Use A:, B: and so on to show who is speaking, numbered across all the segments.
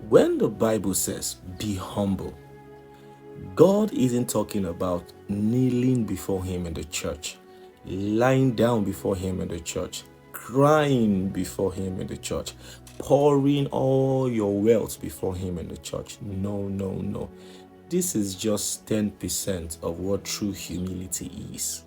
A: When the Bible says, be humble, God isn't talking about kneeling before Him in the church, lying down before Him in the church, crying before Him in the church, pouring all your wealth before Him in the church. No, no, no. This is just 10% of what true humility is.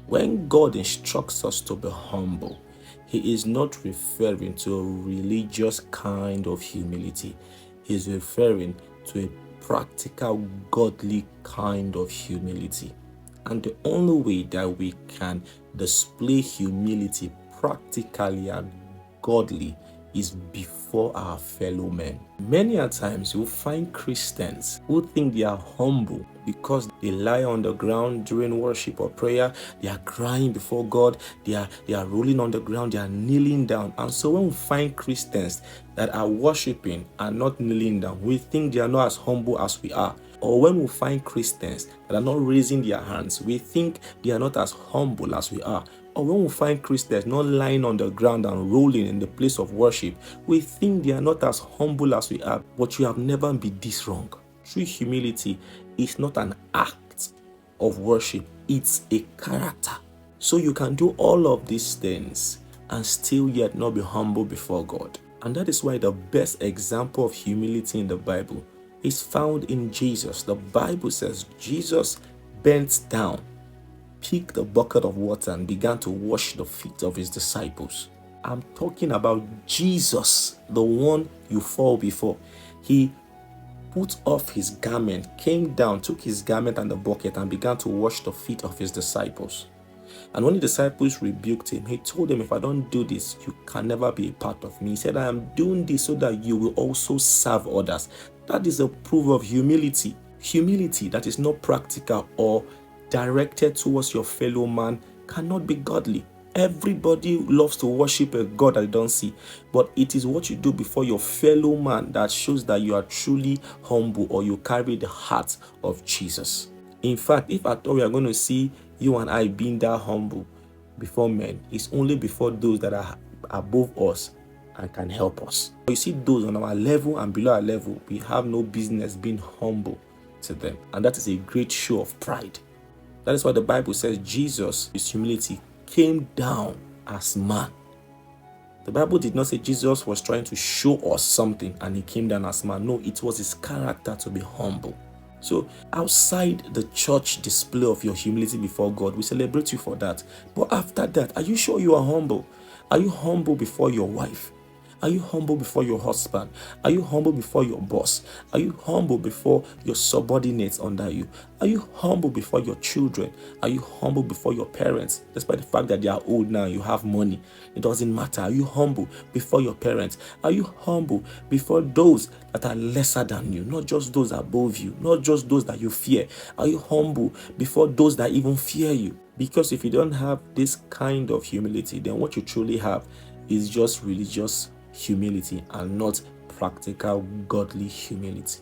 A: When God instructs us to be humble, He is not referring to a religious kind of humility. He is referring to a practical, godly kind of humility. And the only way that we can display humility practically and godly is before our fellow men. Many a times you'll find Christians who think they are humble because they lie on the ground during worship or prayer, they are crying before God, they are rolling on the ground, they are kneeling down. And so when we find Christians that are worshiping and not kneeling down, we think they are not as humble as we are. Or when we find Christians that are not raising their hands, we think they are not as humble as we are. Or when we find Christians not lying on the ground and rolling in the place of worship, we think they are not as humble as we are. But you have never been this wrong. True humility is not an act of worship, it's a character. So you can do all of these things and still yet not be humble before God. And that is why the best example of humility in the Bible is found in Jesus. The Bible says Jesus bent down, picked a bucket of water, and began to wash the feet of his disciples. I'm talking about Jesus, the one you fall before. He put off his garment, came down, took his garment and the bucket, and began to wash the feet of his disciples. And when the disciples rebuked him, he told them, if I don't do this, you can never be a part of me. He said, I am doing this so that you will also serve others. That is a proof of humility. Humility that is not practical or directed towards your fellow man cannot be godly. Everybody loves to worship a God that they don't see, but it is what you do before your fellow man that shows that you are truly humble or you carry the heart of Jesus. In fact, if at all we are going to see you and I being that humble before men, it's only before those that are above us and can help us. You see those on our level and below our level, we have no business being humble to them. And that is a great show of pride. That is why the Bible says Jesus, his humility, came down as man. The Bible did not say Jesus was trying to show us something and he came down as man. No, it was his character to be humble. So outside the church display of your humility before God, we celebrate you for that. But after that, are you sure you are humble? Are you humble before your wife? Are you humble before your husband? Are you humble before your boss? Are you humble before your subordinates under you? Are you humble before your children? Are you humble before your parents? Despite the fact that they are old now, you have money. It doesn't matter. Are you humble before your parents? Are you humble before those that are lesser than you? Not just those above you, not just those that you fear. Are you humble before those that even fear you? Because if you don't have this kind of humility, then what you truly have is just religious humility and not practical godly humility.